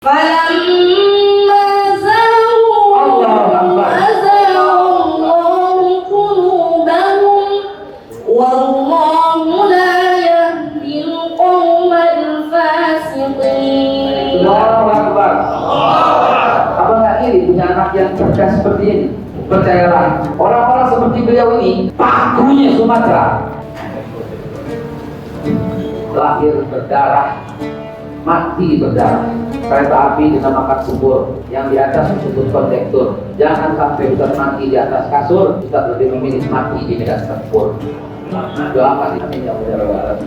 فلما زاغوا أزاغ الله قلوبهم والله لا يهدي القوم الفاسقين. Allahu Akbar. Abang nggak iri punya anak yang cerdas seperti ini. Percayalah, orang-orang seperti beliau ini pakunya Sumatera. Lahir berdarah, mati berdarah. Kereta api dinamakan subur, yang di atas disebut kondektur. Jangan sampai Ustaz mati di atas kasur, Ustaz lebih memilih mati di medan tempur. Doakan amin ya Allah.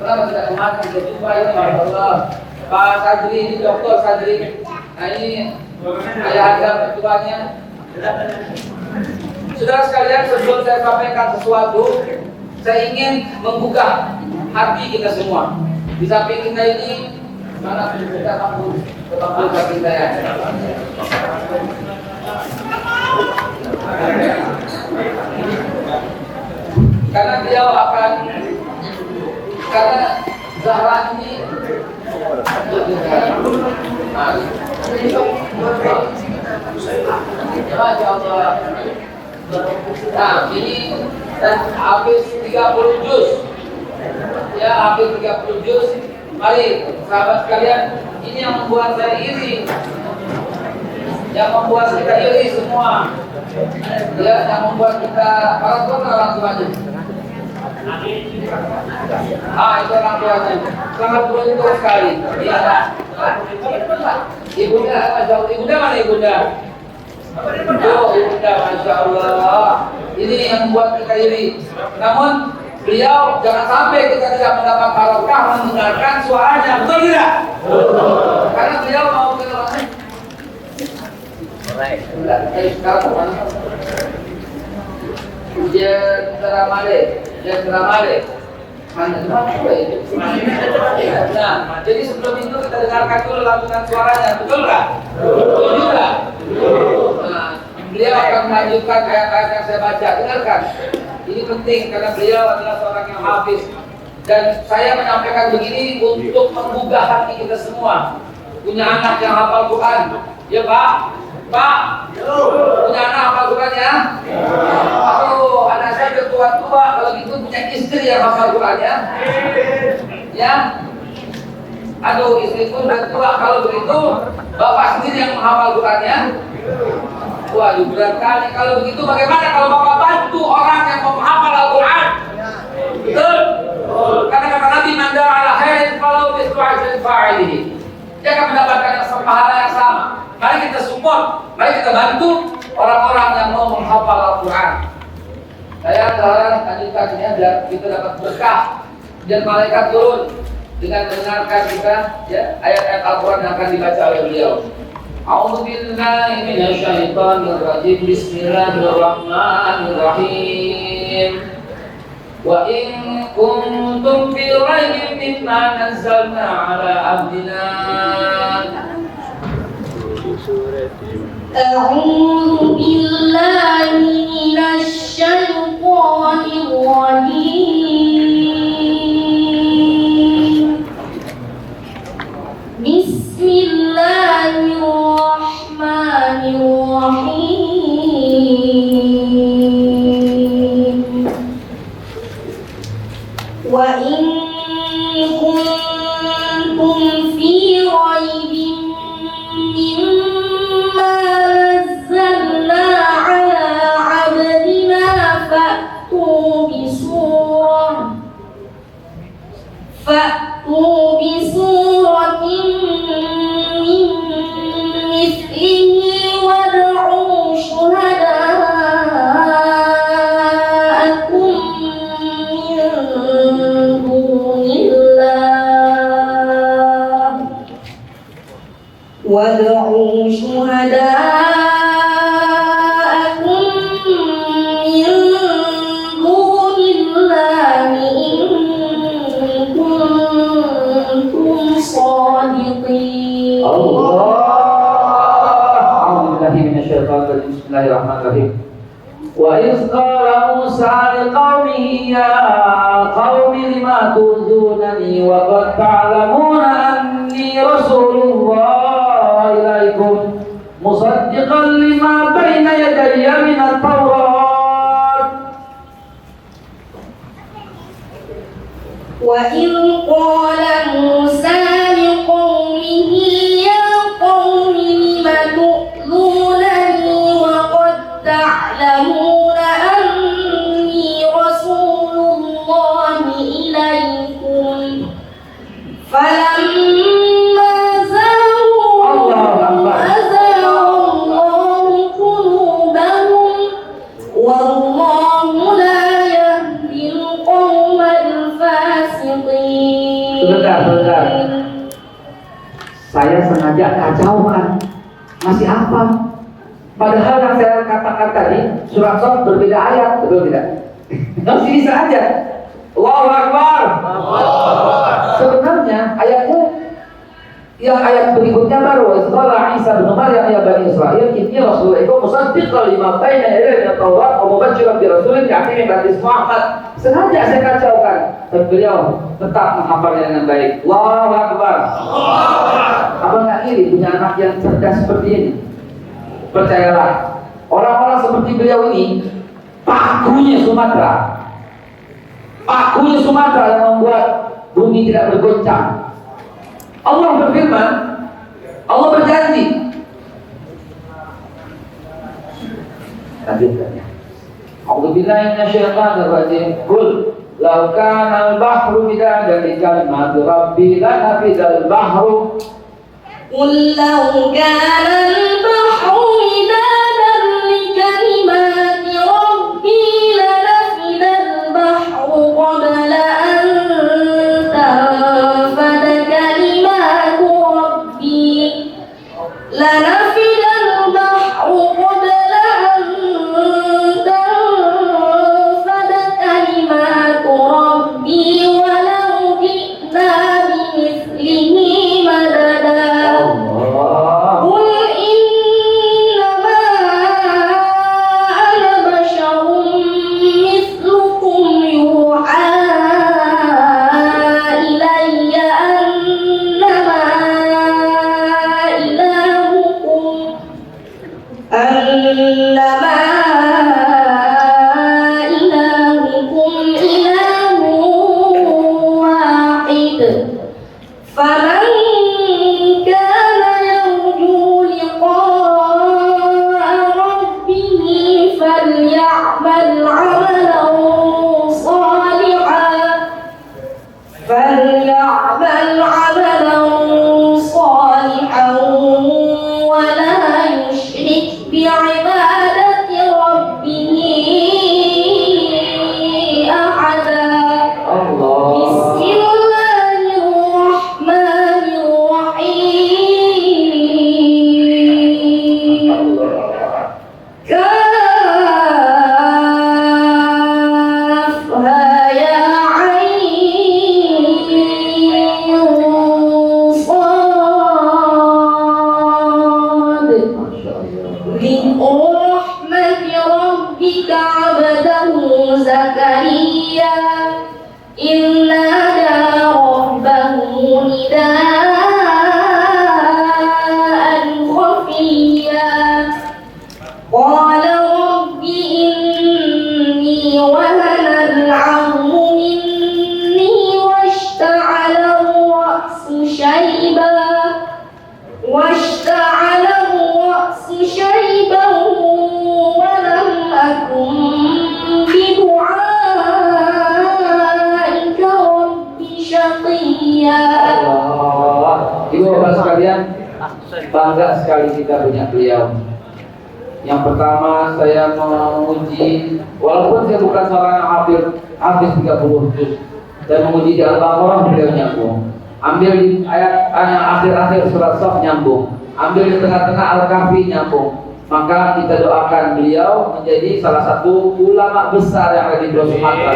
Kenapa tidak kemarin kita jumpa ini Allah. Pak Sadri ini Dokter Sadri. Nah ini ayah anda mertuanya. Saudara sekalian, sebelum saya sampaikan sesuatu, saya ingin membuka hati kita semua. Di samping kita ini mana kita mampu hati saya. Karena beliau akan karena Zahra ini Masya Allah. Nah ini dan habis 30 juz. Ya habis 30 juz. Mari sahabat sekalian, ini yang membuat saya iri, yang membuat kita iri semua, ya, yang membuat kita orang tuanya. Itu orang tuanya sangat beruntung sekali. Iya. Ibunda, ibunda mana ibunda? Oh, ibunda, Masya Allah. Ini yang membuat kita iri. Namun beliau jangan sampai kita tidak mendapat barokah mendengarkan suaranya, betul tidak? Karena beliau mau ke mana? Sekarang Jendera Male. Mana itu? Nah, jadi sebelum itu kita dengarkan dulu lantunan suaranya, betul nggak? Betul juga. Nah, beliau akan melanjutkan ayat-ayat yang saya baca. Dengarkan. Ini penting karena beliau adalah seorang yang hafiz. Dan saya menyampaikan begini untuk menggugah hati kita semua. Punya anak yang hafal Quran, ya Pak? Pak, punya anak hafal Quran ya? Aduh, anak saya udah tua-tua, kalau gitu punya istri yang hafal Quran ya? Ya? Aduh, istriku udah tua, kalau begitu bapak sendiri yang menghafal Quran ya? Waduh, berat kali. Kalau begitu bagaimana kalau bapak bantu orang yang menghafal Al-Quran? Betul? Karena kata Nabi, man da'a ala khairin falahu mithlu ajri fa'ilihi. Dia akan mendapatkan pahala yang sama. Mari kita support, mari kita bantu orang-orang yang mau menghafal Al-Quran. Saya harap lanjutkannya biar kita dapat berkah dan malaikat turun dengan mendengarkan kita ya ayat-ayat Al-Quran yang akan dibaca oleh beliau. A'udzu billahi minasyaitonir rajim. Bismillahirrahmanirrahim. Wa in kuntum fi raibin mimma nazzalna 'ala 'abdina. A'udzu billahi minasyaitonir rajim. Bismillahirrahmanirrahim. Wa in kuntum fi raibin mimma nazzalna 'ala 'abdina fa'tu bisuratin min mithlihi wad'u syuhada'akum min dunillah وادعوا شهداءكم من دون الله إن كنتم صادقين. أعوذ بالله من الشيطان الرجيم. بسم الله الرحمن الرحيم. وإذ قال موسى لقومه يا قوم لما تؤذونني وقد تعلمون أني رسول الله إليكم مصدقا لما بين يدي من التوراة. وإذ قال موسى لقومه يا قوم لم تؤذونني وقد تعلمون أني رسول الله إليكم فلما زاغوا أزاغ الله قلوبهم والله لا يهدي القوم الفاسقين. Sebentar. Saya sengaja kacaukan. Masih apa? Padahal yang saya katakan tadi surat Shad berbeda ayat, betul tidak? Masih bisa aja. Allahu Akbar. Sebenarnya ayatnya yang ayat berikutnya baru Qala Isa bin Maryam ya Bani Israil inni rasulullah musaddiqan lima baina yadayya min at-Taurat wa mubasysyiran bi rasulin ya'ti min ba'di ismihi Ahmad. Sengaja saya kacaukan, dan beliau tetap menghafalnya dengan baik. Allahu Akbar. Apa nggak iri punya anak yang cerdas seperti ini? Percayalah, orang-orang seperti beliau ini pakunya Sumatera yang membuat bumi tidak bergoncang. Allah berfirman, Allah berjanji. Lanjutkannya. A'udzubillahi minasyaitonir rajim. Qul law kana al-bahru midadan li kalimati rabbi lanafidal bahru. قل لو كان البحر مدادا لكلمات ربي لنفد البحر قبل أن تنفد كلمات ربي لنفد البحر قبل أن تنفد كلمات ربي ولو جئنا بمثله مددا. قل إنما أنا بشر مثلكم يوحى إلي أنما إلهكم إله واحد فمن كان يرجو لقاء ربه فليعمل عملا صالحا ولا يشرك بعبادة ربه أحدا. بسم الله الرحمن الرحيم. كافها يا عين صاد. ذكر رحمة ربك عبده زكريا إذ نادى ربه نداء خفيا قال رب إني وهن العظم مني واشتعل الرأس شيبا ولم أكن بدعائك رب شقيا. Ibu bapak sekalian, bangga sekali kita punya beliau. Yang pertama saya menguji, walaupun saya bukan seorang hafiz 30 juz, saya menguji di Al-Baqarah beliau nyambung. Ambil di ayat akhir-akhir surat Shad nyambung. ambil di tengah-tengah Al-Kahfi nyambung. Maka kita doakan beliau menjadi salah satu ulama besar yang ada di Pulau Sumatera.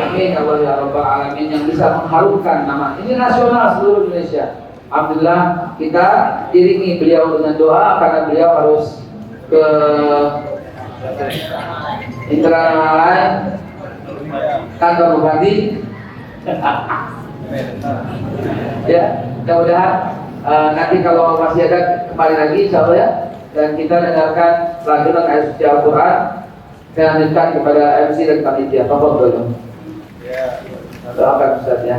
Amin ya Allah ya Rabbal Alamin, yang bisa mengharumkan nama ini nasional seluruh Indonesia. Alhamdulillah kita iringi beliau dengan doa karena beliau harus ke Indramayu kantor bupati. Ya, mudah-mudahan nanti kalau masih ada kembali lagi insya Allah ya, dan kita dengarkan lantunan ayat suci Al-Quran dan lanjutkan kepada MC dan panitia. Tolong dulu doakan Ustaz ya,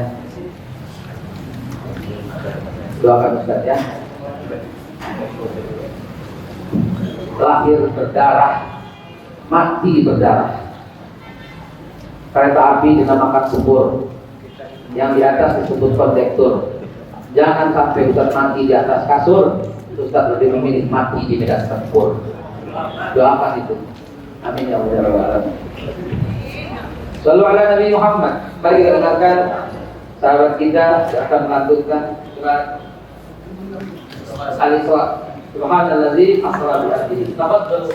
doakan Ustaz ya. Lahir berdarah, mati berdarah, kereta api dinamakan sepur, yang di atas disebut kondektur. Jangan sampai Ustaz mati di atas kasur, Ustaz lebih memilih mati di medan tempur. Doakan itu. Amin ya Rabbal Alamin. Shallu ala Nabi Muhammad. Mari kita dengarkan sahabat kita yang akan melantunkan surat Al-Isra. Subhanallazi asra bi abdihi. Tafadhalu.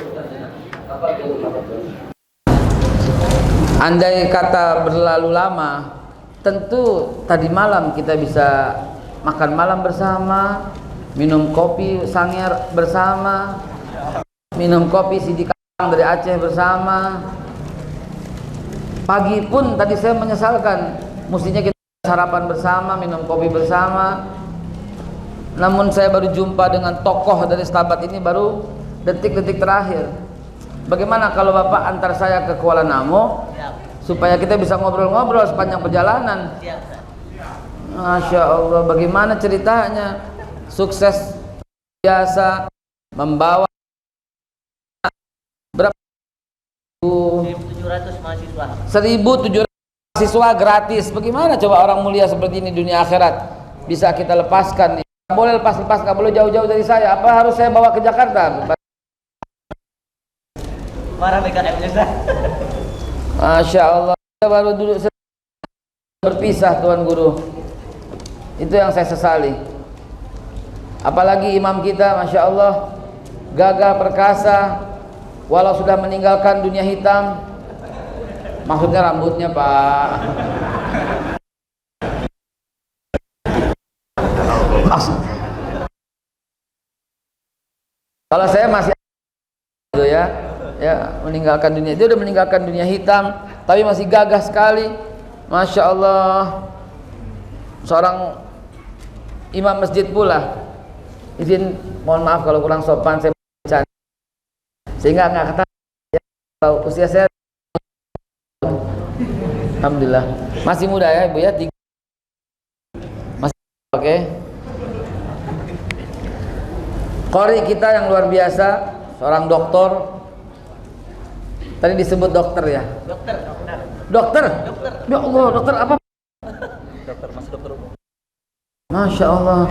Andai kata berlalu lama, tentu tadi malam kita bisa makan malam bersama, minum kopi Sangir bersama, minum kopi Sidi Kang dari Aceh bersama. Pagi pun tadi saya menyesalkan, mestinya kita sarapan bersama, minum kopi bersama. Namun saya baru jumpa dengan tokoh dari Stabat ini baru detik-detik terakhir. Bagaimana kalau Bapak antar saya ke Kuala Namo supaya kita bisa ngobrol-ngobrol sepanjang perjalanan? Masya Allah, bagaimana ceritanya? Sukses biasa, membawa berapa? 1.700 mahasiswa. 1.700 mahasiswa gratis. Bagaimana coba orang mulia seperti ini dunia akhirat bisa kita lepaskan? Nggak boleh lepas-lepas, nggak boleh jauh-jauh dari saya. Apa harus saya bawa ke Jakarta? Marah BKM-nya. Masya Allah, kita baru duduk berpisah Tuan Guru. Itu yang saya sesali. Apalagi imam kita, Masya Allah, gagah perkasa, walau sudah meninggalkan dunia hitam. Maksudnya rambutnya Pak. Kalau saya masih itu ya, meninggalkan dunia, dia udah meninggalkan dunia hitam, tapi masih gagah sekali, Masya Allah. Seorang imam masjid pula. Izin, mohon maaf kalau kurang sopan saya bercanda, sehingga nggak kata ya, kalau usia saya alhamdulillah masih muda ya Ibu ya, masih oke. Qori kita yang luar biasa, seorang doktor. Tadi disebut dokter ya? Dokter. Ya Allah, dokter apa? Dokter, masih dokter umum. Masya Allah.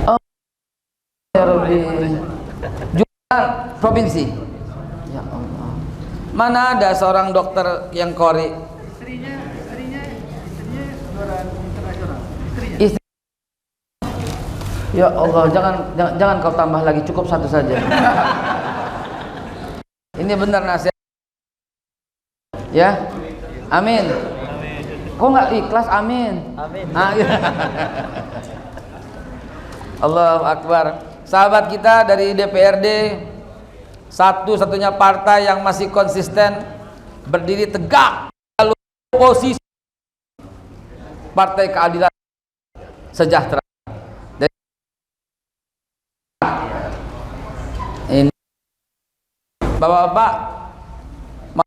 Oh, ya Rabbi. Juga provinsi. Ya Allah. Mana ada seorang dokter yang Qori? Istrinya juara internasional. Istri. Ya Allah, jangan kau tambah lagi, cukup satu saja. Ini benar nasihat. Ya. Amin. Kok nggak ikhlas? Amin. Amin. Allahu Akbar. Sahabat kita dari DPRD, satu-satunya partai yang masih konsisten berdiri tegak lalu posisi Partai Keadilan Sejahtera. Ini Bapak-bapak mau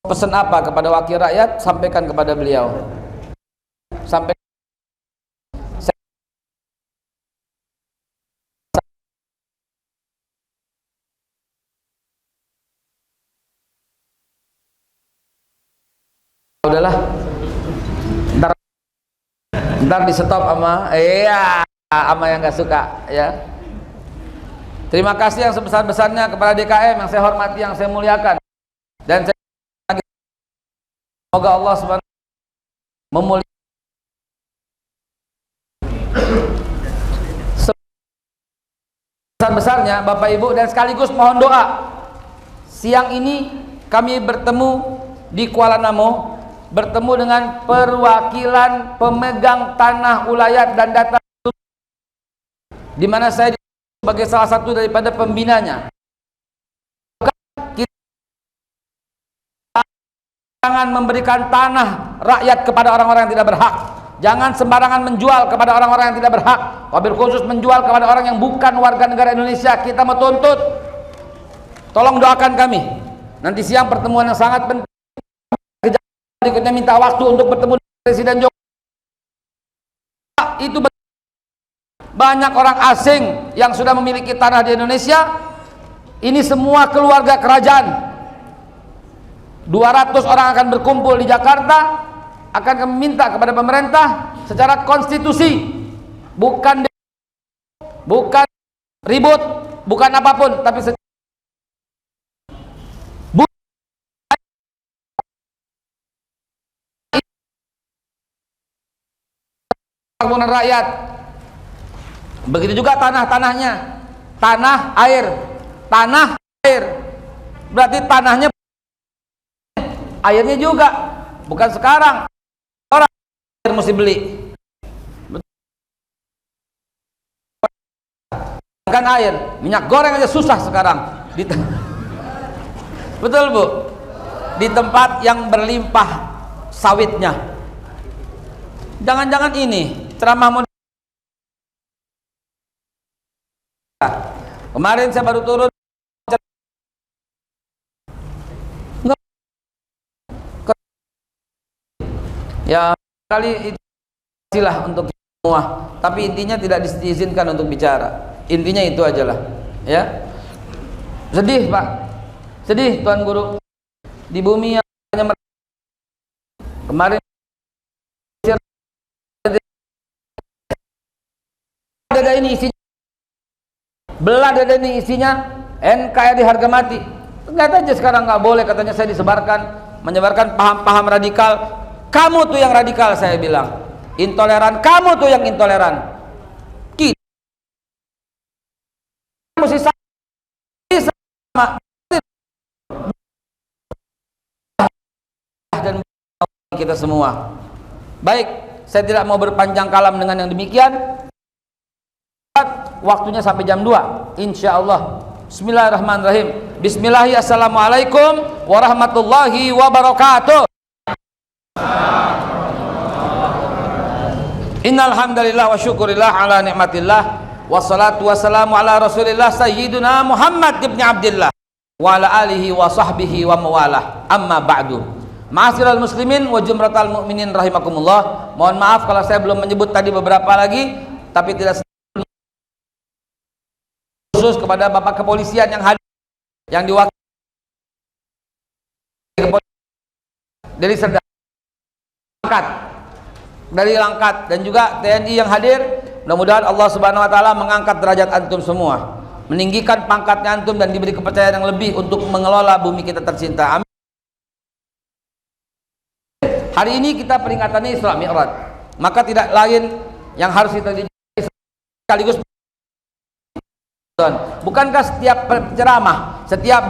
pesan apa kepada wakil rakyat, sampaikan kepada beliau. Sampai udahlah, ntar di stop sama sama yang nggak suka ya. Terima kasih yang sebesar-besarnya kepada DKM yang saya hormati, yang saya muliakan, dan saya semoga Allah Subhanahu memuliakan besar-besarnya Bapak Ibu, dan sekaligus mohon doa. Siang ini kami bertemu di Kuala Namu, bertemu dengan perwakilan pemegang tanah ulayat dan data, di mana saya sebagai salah satu daripada pembinanya. Jangan memberikan tanah rakyat kepada orang-orang yang tidak berhak. Jangan sembarangan menjual kepada orang-orang yang tidak berhak. Wabil khusus menjual kepada orang yang bukan warga negara Indonesia. Kita mau tuntut. Tolong doakan kami. Nanti siang pertemuan yang sangat penting. Berikutnya minta waktu untuk bertemu dengan Presiden Jokowi. Itu banyak orang asing yang sudah memiliki tanah di Indonesia. Ini semua keluarga kerajaan. 200 orang akan berkumpul di Jakarta, akan meminta kepada pemerintah secara konstitusi, bukan ribut, bukan apapun, tapi bangunan rakyat. Begitu juga tanah-tanahnya, tanah air, berarti tanahnya, airnya juga, bukan sekarang orang air mesti beli. Bukan air, minyak goreng aja susah sekarang. Betul Bu? Di tempat yang berlimpah sawitnya. Jangan-jangan ini ceramah modern. Kemarin saya baru turun. Ya kali itu silah untuk semua, tapi intinya tidak diizinkan untuk bicara. Intinya itu aja lah, ya. Sedih Pak, sedih Tuan Guru. Di bumi yang kemarin dada ini isinya, belah dada ini isinya NKRI harga mati. Lihat aja sekarang nggak boleh katanya, saya disebarkan, menyebarkan paham-paham radikal. Kamu tuh yang radikal, saya bilang. Intoleran, kamu tuh yang intoleran. Kita mesti sama dan kita semua. Baik, saya tidak mau berpanjang kalam dengan yang demikian. Waktunya sampai jam 2, insya Allah. Bismillahirrahmanirrahim. Bismillahirrahmanirrahim. Assalamualaikum warahmatullahi wabarakatuh. Innal hamdalillah wa syukurillah ala nikmatillah wassalatu wassalamu ala rasulillah sayyiduna Muhammad ibn Abdillah wa ala alihi wa sahbihi wa mawalah. Amma ba'du. Ma'asyiral muslimin wa jumratal mu'minin rahimakumullah. Mohon maaf kalau saya belum menyebut tadi beberapa lagi, tapi tidak khusus kepada Bapak Kepolisian yang hadir, yang diwakili dari Serdang dari Langkat, dan juga TNI yang hadir. Mudah-mudahan Allah Subhanahu wa taala mengangkat derajat antum semua, meninggikan pangkatnya antum, dan diberi kepercayaan yang lebih untuk mengelola bumi kita tercinta. Amin. Hari ini kita peringatannya Isra Mi'raj, maka tidak lain yang harus kita sekaligus. Bukankah setiap ceramah, setiap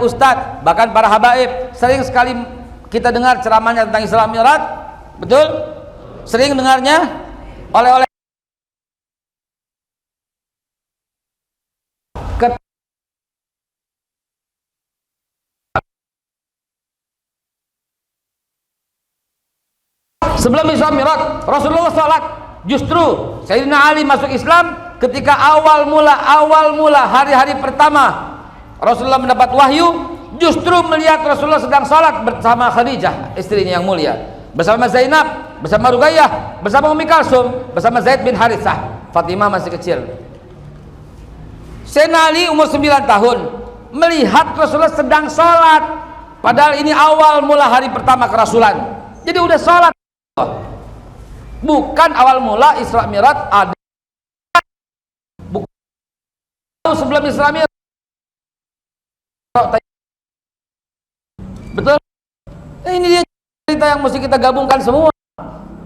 ustadz, bahkan para habaib sering sekali kita dengar ceramahnya tentang Isra Mi'raj? Betul? Sering dengarnya oleh sebelum Isra Mi'raj Rasulullah salat. Justru Sayyidina Ali masuk Islam ketika awal mula hari-hari pertama Rasulullah mendapat wahyu, justru melihat Rasulullah sedang salat bersama Khadijah, istrinya yang mulia, bersama Zainab, bersama Ruqayyah, bersama Ummi Kalsum, bersama Zaid bin Harithah. Fatimah masih kecil. Sayyidina Ali umur 9 tahun melihat Rasulullah sedang salat, padahal ini awal mula hari pertama kerasulan. Jadi udah salat. Bukan awal mula Isra Mi'raj, ada sebelum Isra Mi'raj. Betul? Ini dia cerita yang mesti kita gabungkan semua,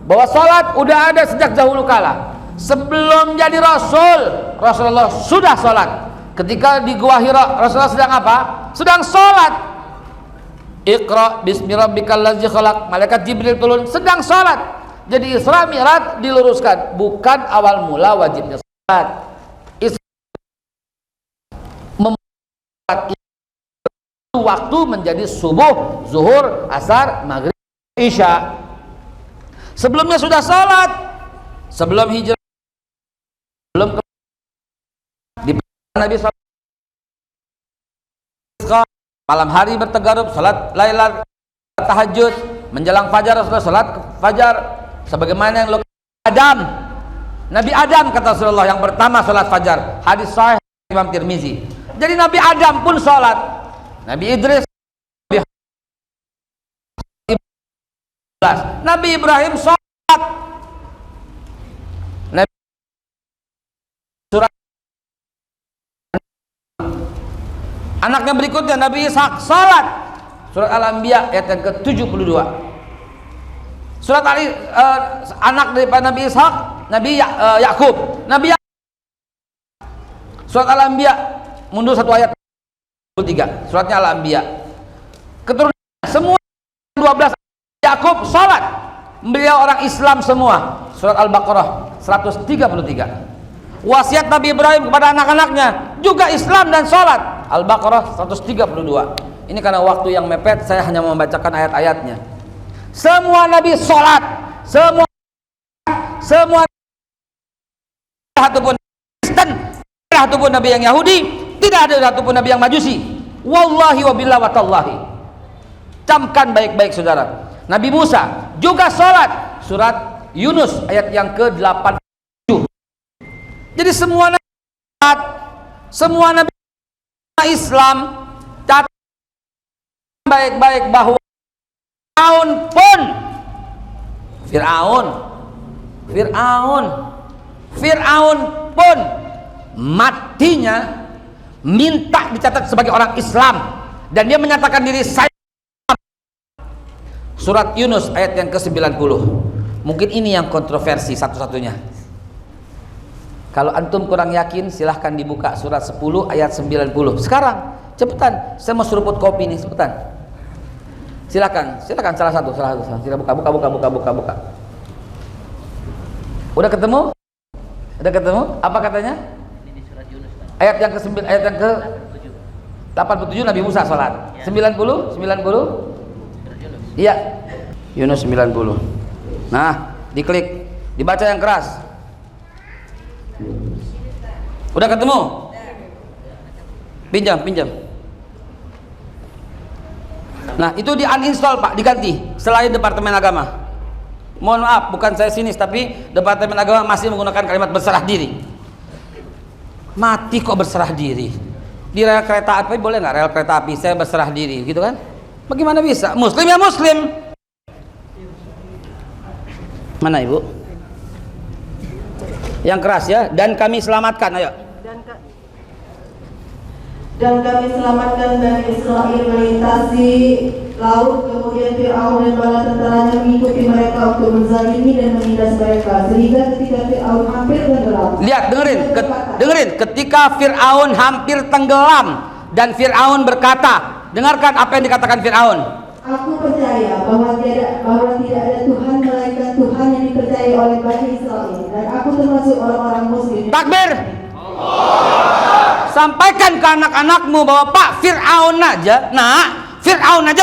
bahwa salat udah ada sejak dahulu kala, sebelum jadi Rasul. Rasulullah sudah sholat. Ketika di Gua Hira, Rasulullah sedang apa? Sedang sholat. Iqra bismi rabbikal ladzi khalaq. Malaikat Jibril turun sedang sholat. Jadi Isra Mi'raj diluruskan, bukan awal mula wajibnya sholat. Membuat waktu menjadi subuh, zuhur, asar, maghrib, isya. Sebelumnya sudah sholat, sebelum hijrah, belum di Nabi SAW malam hari bertagarub, salat lailat, tahajud, menjelang fajar Rasulullah salat fajar, sebagaimana yang Adam, Nabi Adam kata Rasulullah yang pertama salat fajar, hadis sahih Imam Tirmizi. Jadi Nabi Adam pun salat, Nabi Idris, Nabi Ibrahim salat, Nabi surat anaknya berikutnya Nabi Ishak salat, surat Al-Anbiya ayat yang ke-72. Surat Ali anak daripada Nabi Ishak, Nabi Yakub, surat Al-Anbiya mundur satu ayat 3, suratnya Al-Anbiya. Keturunan semua 12 Yakub salat. Beliau orang Islam semua. Surat Al-Baqarah 133. Wasiat Nabi Ibrahim kepada anak-anaknya juga Islam dan salat. Al-Baqarah 132. Ini karena waktu yang mepet, saya hanya membacakan ayat-ayatnya. Semua nabi salat, semua satupun Kristen, satupun nabi yang Yahudi, tidak ada satupun nabi yang Majusi. Wallahi wabillahi wa tallahi. Camkan baik-baik saudara. Nabi Musa juga salat, surat Yunus ayat yang ke-87. Jadi semua nabi salat, semua nabi Islam. Catat baik-baik bahwa Fir'aun pun matinya minta dicatat sebagai orang Islam, dan dia menyatakan diri saya. Surat Yunus ayat yang ke-90. Mungkin ini yang kontroversi satu-satunya. Kalau antum kurang yakin, silahkan dibuka surat 10 ayat 90 sekarang, cepetan. Saya mau seruput kopi nih, cepetan. Silakan salah satu. Silakan buka. Udah ketemu? Apa katanya? Ini surat Yunus. Ayat yang ke-9, ayat yang ke-87 Nabi Musa salat. 90. Iya. Yunus 90. Nah, diklik, dibaca yang keras. Udah ketemu? Pinjam. Nah, itu di uninstall Pak, diganti selain Departemen Agama. Mohon maaf, bukan saya sinis, tapi Departemen Agama masih menggunakan kalimat berserah diri. Mati kok berserah diri? Di rel kereta api boleh nggak? Rel kereta api saya berserah diri, gitu kan? Bagaimana bisa? Muslim ya Muslim. Mana Ibu? Yang keras ya. Dan kami selamatkan, ayo. Dan kami selamatkan Bani Israel melintasi laut, kemudian Fir'aun dan bala tentaranya mengikuti mereka untuk menzalimi dan menindas mereka, sehingga ketika Fir'aun hampir tenggelam. Lihat, dengerin. Ketika Fir'aun hampir tenggelam dan Fir'aun berkata, dengarkan apa yang dikatakan Fir'aun. Aku percaya bahwa tidak ada Tuhan melainkan Tuhan yang dipercayai oleh Bani Israel, dan aku termasuk orang-orang Muslim. Takbir. Sampaikan ke anak-anakmu bahwa Pak Fir'aun aja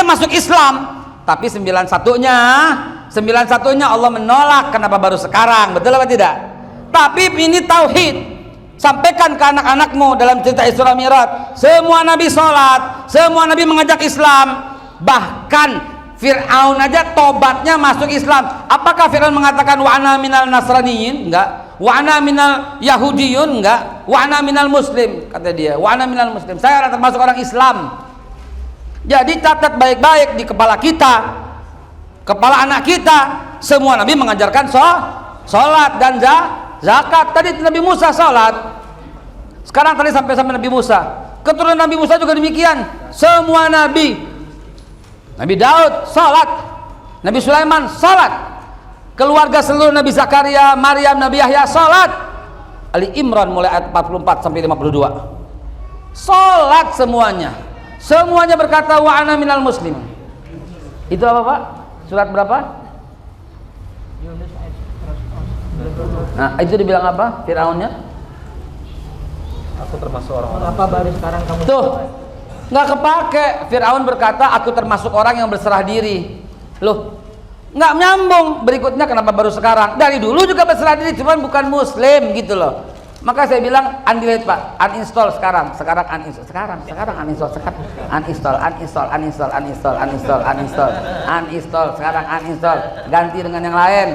masuk Islam, tapi 91-nya Allah menolak. Kenapa baru sekarang? Betul apa tidak? Tapi ini tauhid. Sampaikan ke anak-anakmu dalam cerita Isra Mi'raj, semua nabi sholat, semua nabi mengajak Islam. Bahkan Fir'aun aja tobatnya masuk Islam. Apakah Fir'aun mengatakan wa ana minal nasraniyin? Enggak. Wa ana minal yahudiyun? Enggak. Wa ana minal muslim, kata dia. Wa ana minal muslim. Saya termasuk orang Islam. Jadi catat baik-baik di kepala kita, kepala anak kita, semua nabi mengajarkan sholat dan zakat. Tadi Nabi Musa sholat. Sekarang tadi sampai Nabi Musa. Keturunan Nabi Musa juga demikian. Semua nabi. Nabi Daud salat, Nabi Sulaiman salat, keluarga seluruh Nabi Zakaria, Maryam, Nabi Yahya salat. Ali Imran mulai ayat 44 sampai 52. Salat semuanya berkata wa ana minal muslim. Itu apa Pak? Surat berapa? Nah, itu dibilang apa? Firaunnya? Aku termasuk orang-orang. Apa baru sekarang kamu? Tuh, nggak kepake. Firaun berkata, aku termasuk orang yang berserah diri. Loh, nggak nyambung. Berikutnya kenapa baru sekarang? Dari dulu juga berserah diri, cuman bukan muslim gitu loh. Maka saya bilang undelete Pak, uninstall sekarang ganti dengan yang lain.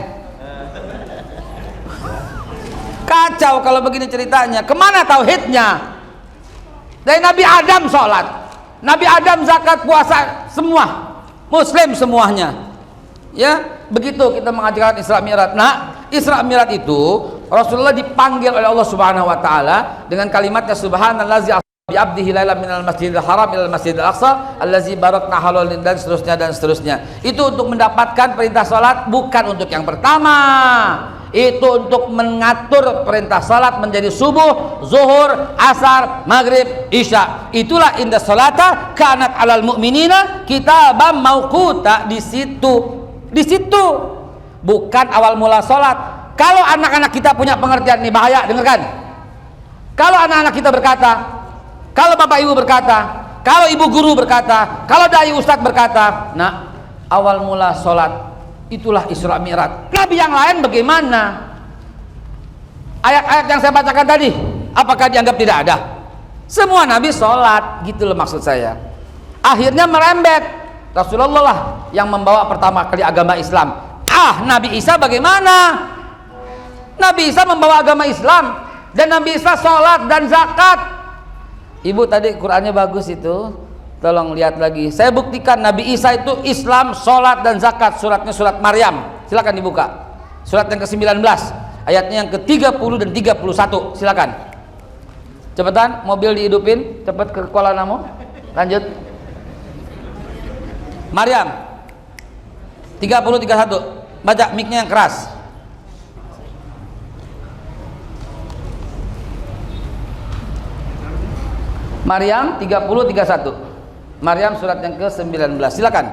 Kacau kalau begini ceritanya. Kemana tauhidnya? Dari Nabi Adam sholat, Nabi Adam zakat, puasa, semua muslim semuanya. Ya, begitu kita mengajarkan Isra Mi'raj. Nah, Isra Mi'raj itu Rasulullah dipanggil oleh Allah Subhanahu wa taala dengan kalimatnya subhanallazi bi abdihi lailan minal masjidil haram ilal masjidil aqsa allazi barakna halalan dan seterusnya. Itu untuk mendapatkan perintah salat, bukan untuk yang pertama. Itu untuk mengatur perintah salat menjadi subuh, zuhur, asar, maghrib, isya. Itulah inda salata kanat alal mu'minina kitaban mauquta. Di situ bukan awal mula salat. Kalau anak-anak kita punya pengertian, ini bahaya, dengarkan. Kalau anak-anak kita berkata, kalau bapak ibu berkata, kalau ibu guru berkata, kalau dai ustadz berkata, nah awal mula sholat itulah Isra Mi'raj. Nabi yang lain bagaimana? Ayat-ayat yang saya bacakan tadi, apakah dianggap tidak ada? Semua Nabi sholat, gitu loh maksud saya. Akhirnya merembet, Rasulullah lah yang membawa pertama kali agama Islam. Nabi Isa bagaimana? Nabi Isa membawa agama Islam, dan Nabi Isa sholat dan zakat. Ibu tadi Qurannya bagus itu, tolong lihat lagi. Saya buktikan Nabi Isa itu Islam, sholat dan zakat. Suratnya surat Maryam, silakan dibuka. Surat yang ke-19, ayatnya yang ke-30 dan 31. Silakan. Cepetan, mobil dihidupin, cepet ke Kuala Namu. Lanjut. Maryam 30-31. Baca, mic-nya yang keras. Maryam 30-31. Maryam surat yang ke-19. Silakan.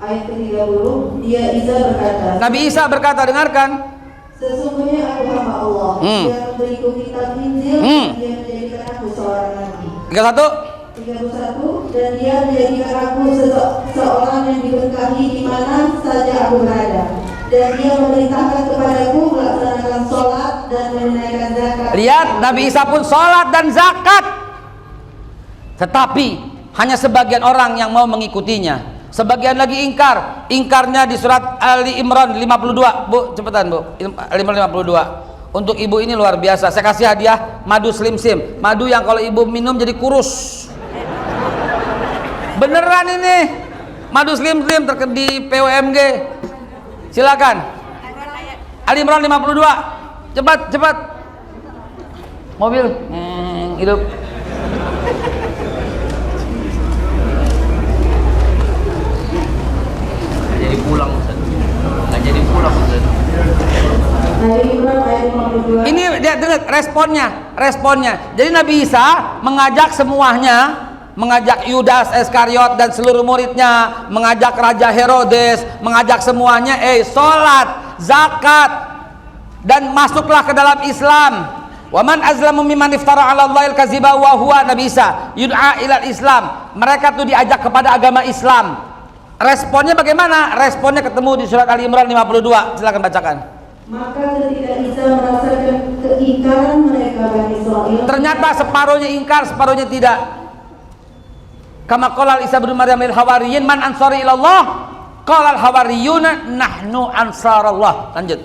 Ayat ke-30, dia Isa berkata. Nabi Isa berkata, dengarkan. Sesungguhnya aku hamba Allah. Dia memberiku kitab Injil, dia menjadikan aku seorang nabi. 31, dan dia menjadikan aku seorang yang diberkahi di mana saja aku berada. Dan dia memerintahkan kepadaku melaksanakan sholat dan menunaikan zakat. Lihat, Nabi Isa pun sholat dan zakat. Tetapi hanya sebagian orang yang mau mengikutinya, sebagian lagi ingkar. Ingkarnya di surat Ali Imran 52. Bu, cepetan Bu, Ali Imran 52. Untuk ibu ini luar biasa. Saya kasih hadiah madu Slim Sim, madu yang kalau ibu minum jadi kurus. Beneran ini, madu Slim Sim di PWMG. Silakan. Ali Imran 52. Cepat. Mobil hidup. Nggak jadi pulang Ustaz. Ini dia dengar responnya. Jadi Nabi Isa mengajak semuanya, mengajak Yudas Iskariot dan seluruh muridnya, mengajak Raja Herodes, mengajak semuanya, sholat, zakat, dan masuklah ke dalam Islam. Wa man azlamu mimman iftara 'ala Allahil kadziba wa huwa Nabi Isa yud'a ilal Islam. Mereka tuh diajak kepada agama Islam. Responnya bagaimana? Responnya ketemu di surat Ali Imran 52. Silakan bacakan. Maka ketika Isa merasakan keingkaran mereka Bani Israil, ternyata separuhnya ingkar, separuhnya tidak. Kama qala Isa bin Maryam lil hawariyin man ansari ilallah? Qala al hawariyuna nahnu ansarallah. Lanjut.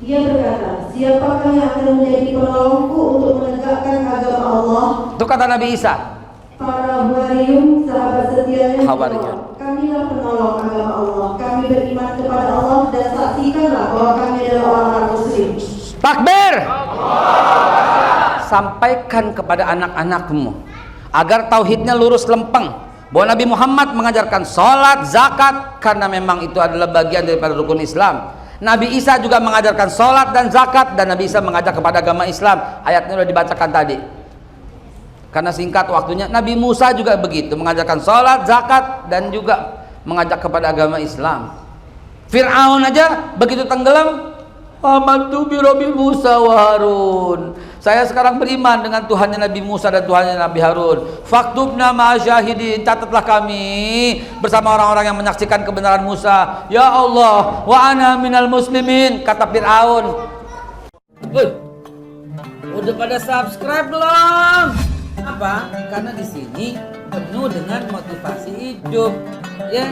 Dia berkata, siapakah yang akan menjadi penolongku untuk menegakkan agama Allah? Itu kata Nabi Isa. Para Hawariyun, sahabat setianya, Hawariyun, kamilah penolong agama Allah. Kami beriman kepada Allah dan saksikanlah bahwa kami adalah orang-orang muslim. Takbir. Sampaikan kepada anak-anakmu agar tauhidnya lurus lempeng, bahwa Nabi Muhammad mengajarkan sholat, zakat, karena memang itu adalah bagian daripada rukun Islam. Nabi Isa juga mengajarkan sholat dan zakat, dan Nabi Isa mengajak kepada agama Islam. Ayatnya sudah dibacakan tadi. Karena singkat waktunya, Nabi Musa juga begitu, mengajarkan sholat, zakat, dan juga mengajak kepada agama Islam. Fir'aun aja begitu tenggelam, amantu bi rabbil Musa wa Harun. Saya sekarang beriman dengan Tuhannya Nabi Musa dan Tuhannya Nabi Harun. Faktubna ma'asyahidin, catatlah kami bersama orang-orang yang menyaksikan kebenaran Musa. Ya Allah, wa ana minal muslimin, kata Fir'aun. Udah pada subscribe belum? Apa? Karena di sini penuh dengan motivasi hidup, ya.